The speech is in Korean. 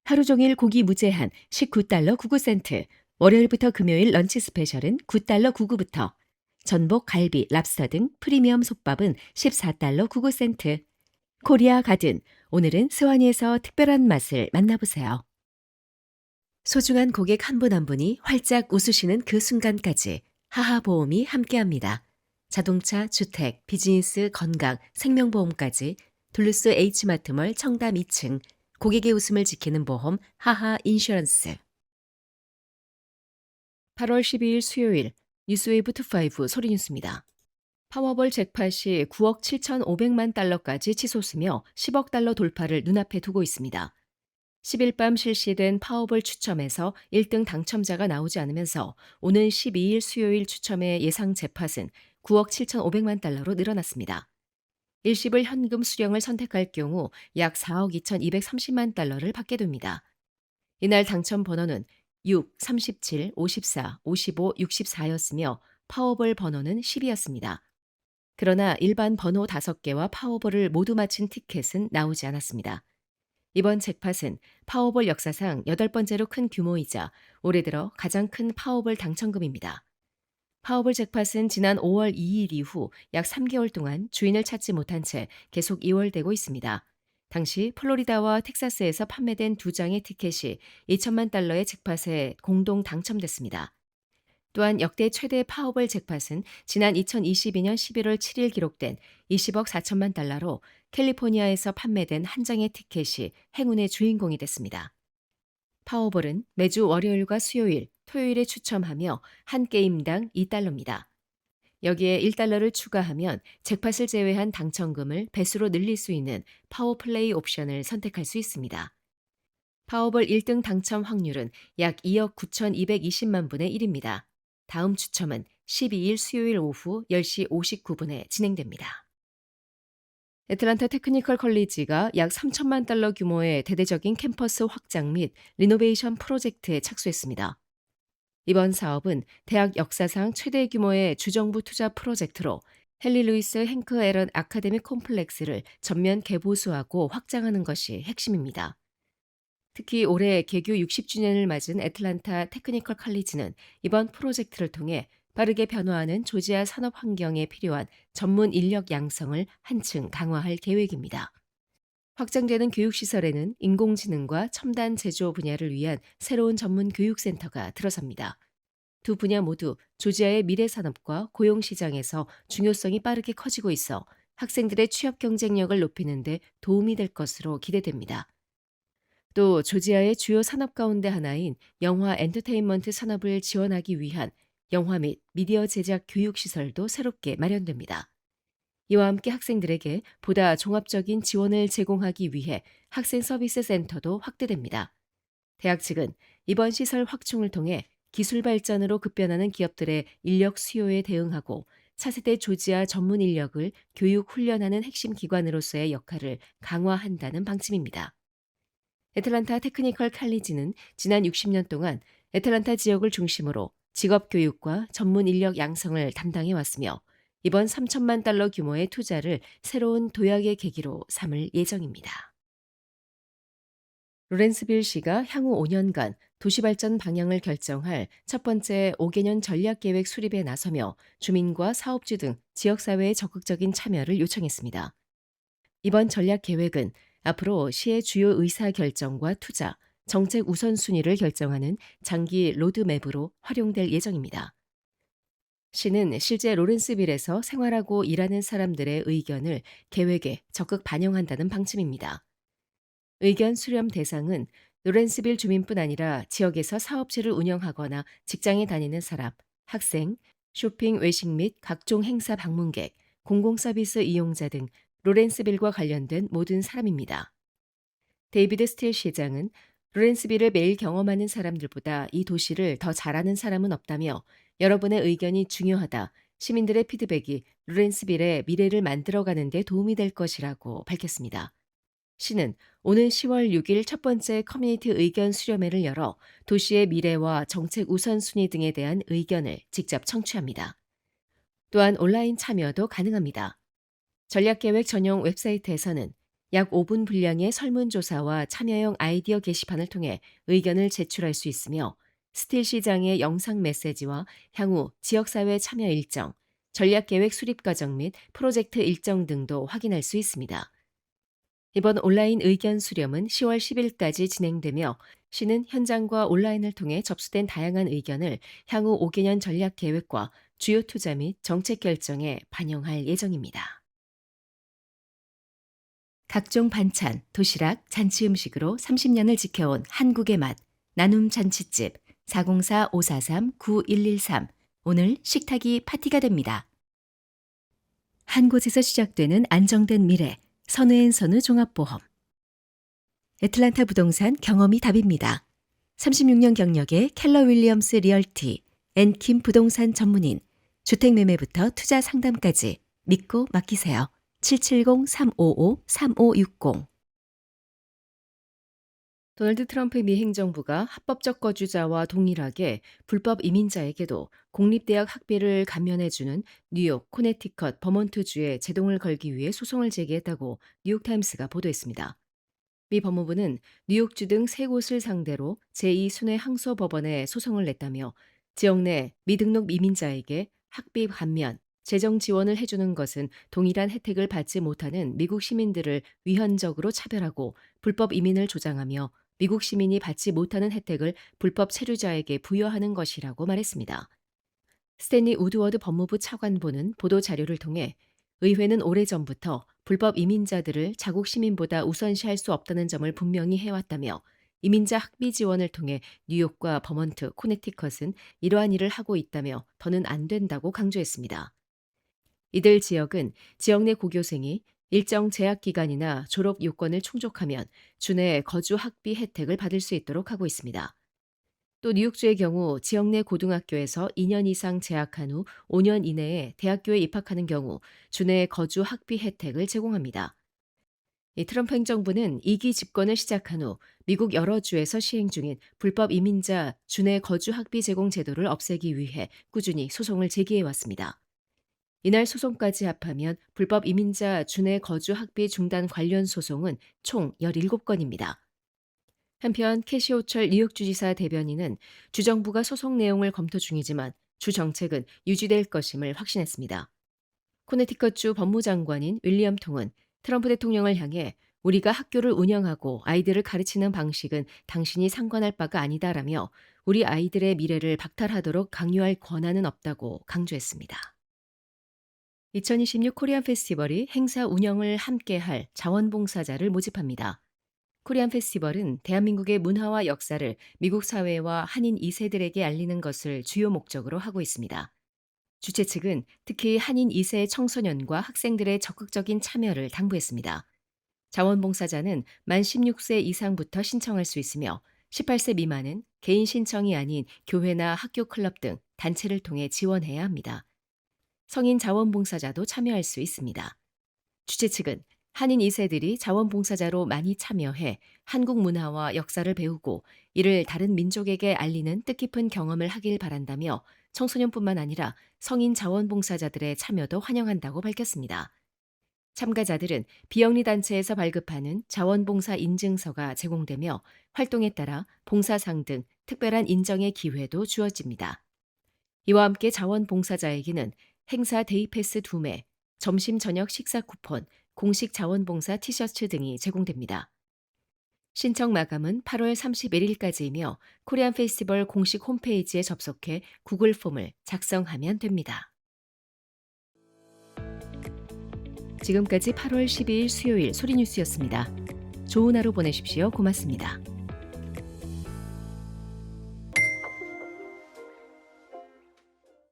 하루 종일 고기 무제한 19달러 99센트. 월요일부터 금요일 런치 스페셜은 9달러 99부터. 전복, 갈비, 랍스터 등 프리미엄 솥밥은 14달러 99센트. 코리아 가든. 오늘은 스와니에서 특별한 맛을 만나보세요. 소중한 고객 한 분 한 분이 활짝 웃으시는 그 순간까지 하하보험이 함께합니다. 자동차, 주택, 비즈니스, 건강, 생명보험까지 둘루스 H마트몰 청담 2층 고객의 웃음을 지키는 보험 하하 인슈런스. 8월 12일 수요일 뉴스웨이브 투5 소리뉴스입니다. 파워볼 잭팟이 9억 7,500만 달러까지 치솟으며 10억 달러 돌파를 눈앞에 두고 있습니다. 10일 밤 실시된 파워볼 추첨에서 1등 당첨자가 나오지 않으면서 오는 12일 수요일 추첨의 예상 잭팟은 9억 7,500만 달러로 늘어났습니다. 일시불 현금 수령을 선택할 경우 약 4억 2,230만 달러를 받게 됩니다. 이날 당첨 번호는 6, 37, 54, 55, 64였으며 파워볼 번호는 10이었습니다. 그러나 일반 번호 5개와 파워볼을 모두 맞힌 티켓은 나오지 않았습니다. 이번 잭팟은 파워볼 역사상 8번째로 큰 규모이자 올해 들어 가장 큰 파워볼 당첨금입니다. 파워볼 잭팟은 지난 5월 2일 이후 약 3개월 동안 주인을 찾지 못한 채 계속 이월되고 있습니다. 당시 플로리다와 텍사스에서 판매된 2장의 티켓이 2천만 달러의 잭팟에 공동 당첨됐습니다. 또한 역대 최대 파워볼 잭팟은 지난 2022년 11월 7일 기록된 20억 4천만 달러로 캘리포니아에서 판매된 한 장의 티켓이 행운의 주인공이 됐습니다. 파워볼은 매주 월요일과 수요일, 토요일에 추첨하며 한 게임당 2달러입니다. 여기에 1달러를 추가하면 잭팟을 제외한 당첨금을 배수로 늘릴 수 있는 파워플레이 옵션을 선택할 수 있습니다. 파워볼 1등 당첨 확률은 약 2억 9,220만 분의 1입니다. 다음 추첨은 12일 수요일 오후 10시 59분에 진행됩니다. 애틀란타 테크니컬 컬리지가 약 3천만 달러 규모의 대대적인 캠퍼스 확장 및 리노베이션 프로젝트에 착수했습니다. 이번 사업은 대학 역사상 최대 규모의 주정부 투자 프로젝트로 헨리 루이스 행크 에런 아카데미 콤플렉스를 전면 개보수하고 확장하는 것이 핵심입니다. 특히 올해 개교 60주년을 맞은 애틀란타 테크니컬 컬리지는 이번 프로젝트를 통해 빠르게 변화하는 조지아 산업 환경에 필요한 전문 인력 양성을 한층 강화할 계획입니다. 확장되는 교육시설에는 인공지능과 첨단 제조 분야를 위한 새로운 전문 교육센터가 들어섭니다. 두 분야 모두 조지아의 미래 산업과 고용 시장에서 중요성이 빠르게 커지고 있어 학생들의 취업 경쟁력을 높이는 데 도움이 될 것으로 기대됩니다. 또 조지아의 주요 산업 가운데 하나인 영화 엔터테인먼트 산업을 지원하기 위한 영화 및 미디어 제작 교육 시설도 새롭게 마련됩니다. 이와 함께 학생들에게 보다 종합적인 지원을 제공하기 위해 학생 서비스 센터도 확대됩니다. 대학 측은 이번 시설 확충을 통해 기술 발전으로 급변하는 기업들의 인력 수요에 대응하고 차세대 조지아 전문 인력을 교육 훈련하는 핵심 기관으로서의 역할을 강화한다는 방침입니다. 애틀란타 테크니컬 칼리지는 지난 60년 동안 애틀란타 지역을 중심으로 직업 교육과 전문 인력 양성을 담당해 왔으며 이번 3천만 달러 규모의 투자를 새로운 도약의 계기로 삼을 예정입니다. 로렌스빌 시가 향후 5년간 도시발전 방향을 결정할 첫 번째 5개년 전략계획 수립에 나서며 주민과 사업주 등 지역사회의 적극적인 참여를 요청했습니다. 이번 전략계획은 앞으로 시의 주요 의사결정과 투자, 정책 우선순위를 결정하는 장기 로드맵으로 활용될 예정입니다. 시는 실제 로렌스빌에서 생활하고 일하는 사람들의 의견을 계획에 적극 반영한다는 방침입니다. 의견 수렴 대상은 로렌스빌 주민뿐 아니라 지역에서 사업체를 운영하거나 직장에 다니는 사람, 학생, 쇼핑, 외식 및 각종 행사 방문객, 공공서비스 이용자 등 로렌스빌과 관련된 모든 사람입니다. 데이비드 스틸 시장은 로렌스빌을 매일 경험하는 사람들보다 이 도시를 더 잘하는 사람은 없다며 여러분의 의견이 중요하다. 시민들의 피드백이 로렌스빌의 미래를 만들어가는 데 도움이 될 것이라고 밝혔습니다. 시는 오는 10월 6일 첫 번째 커뮤니티 의견 수렴회를 열어 도시의 미래와 정책 우선순위 등에 대한 의견을 직접 청취합니다. 또한 온라인 참여도 가능합니다. 전략계획 전용 웹사이트에서는 약 5분 분량의 설문조사와 참여형 아이디어 게시판을 통해 의견을 제출할 수 있으며 스틸 시장의 영상 메시지와 향후 지역사회 참여 일정, 전략계획 수립 과정 및 프로젝트 일정 등도 확인할 수 있습니다. 이번 온라인 의견 수렴은 10월 10일까지 진행되며 시는 현장과 온라인을 통해 접수된 다양한 의견을 향후 5개년 전략 계획과 주요 투자 및 정책 결정에 반영할 예정입니다. 각종 반찬, 도시락, 잔치 음식으로 30년을 지켜온 한국의 맛, 나눔 잔치집 404-543-9113 오늘 식탁이 파티가 됩니다. 한 곳에서 시작되는 안정된 미래, 선우앤선우 종합보험. 애틀란타 부동산 경험이 답입니다. 36년 경력의 켈러 윌리엄스 리얼티, 앤킴 부동산 전문인, 주택매매부터 투자 상담까지 믿고 맡기세요. 770-355-3560. 도널드 트럼프 미 행정부가 합법적 거주자와 동일하게 불법 이민자에게도 공립대학 학비를 감면해주는 뉴욕, 코네티컷, 버몬트주에 제동을 걸기 위해 소송을 제기했다고 뉴욕타임스가 보도했습니다. 미 법무부는 뉴욕주 등 3곳을 상대로 제2순회 항소법원에 소송을 냈다며 지역 내 미등록 이민자에게 학비 감면, 재정 지원을 해주는 것은 동일한 혜택을 받지 못하는 미국 시민들을 위헌적으로 차별하고 불법 이민을 조장하며 미국 시민이 받지 못하는 혜택을 불법 체류자에게 부여하는 것이라고 말했습니다. 스탠리 우드워드 법무부 차관보는 보도 자료를 통해 의회는 오래전부터 불법 이민자들을 자국 시민보다 우선시할 수 없다는 점을 분명히 해왔다며 이민자 학비 지원을 통해 뉴욕과 버몬트, 코네티컷은 이러한 일을 하고 있다며 더는 안 된다고 강조했습니다. 이들 지역은 지역 내 고교생이 일정 재학 기간이나 졸업 요건을 충족하면 주내 거주 학비 혜택을 받을 수 있도록 하고 있습니다. 또 뉴욕주의 경우 지역 내 고등학교에서 2년 이상 재학한 후 5년 이내에 대학교에 입학하는 경우 주내 거주 학비 혜택을 제공합니다. 이 트럼프 행정부는 2기 집권을 시작한 후 미국 여러 주에서 시행 중인 불법 이민자 주내 거주 학비 제공 제도를 없애기 위해 꾸준히 소송을 제기해 왔습니다. 이날 소송까지 합하면 불법 이민자 주내 거주 학비 중단 관련 소송은 총 17건입니다. 한편 캐시 호철 뉴욕주지사 대변인은 주정부가 소송 내용을 검토 중이지만 주 정책은 유지될 것임을 확신했습니다. 코네티컷주 법무장관인 윌리엄 통은 트럼프 대통령을 향해 우리가 학교를 운영하고 아이들을 가르치는 방식은 당신이 상관할 바가 아니다라며 우리 아이들의 미래를 박탈하도록 강요할 권한은 없다고 강조했습니다. 2026 코리안 페스티벌이 행사 운영을 함께할 자원봉사자를 모집합니다. 코리안 페스티벌은 대한민국의 문화와 역사를 미국 사회와 한인 2세들에게 알리는 것을 주요 목적으로 하고 있습니다. 주최 측은 특히 한인 2세 청소년과 학생들의 적극적인 참여를 당부했습니다. 자원봉사자는 만 16세 이상부터 신청할 수 있으며 18세 미만은 개인 신청이 아닌 교회나 학교 클럽 등 단체를 통해 지원해야 합니다. 성인 자원봉사자도 참여할 수 있습니다. 주최 측은 한인 2세들이 자원봉사자로 많이 참여해 한국 문화와 역사를 배우고 이를 다른 민족에게 알리는 뜻깊은 경험을 하길 바란다며 청소년뿐만 아니라 성인 자원봉사자들의 참여도 환영한다고 밝혔습니다. 참가자들은 비영리 단체에서 발급하는 자원봉사 인증서가 제공되며 활동에 따라 봉사상 등 특별한 인정의 기회도 주어집니다. 이와 함께 자원봉사자에게는 행사 데이패스 2매, 점심 저녁 식사 쿠폰, 공식 자원봉사 티셔츠 등이 제공됩니다. 신청 마감은 8월 31일까지이며 코리안 페스티벌 공식 홈페이지에 접속해 구글 폼을 작성하면 됩니다. 지금까지 8월 12일 수요일 소리뉴스였습니다. 좋은 하루 보내십시오. 고맙습니다.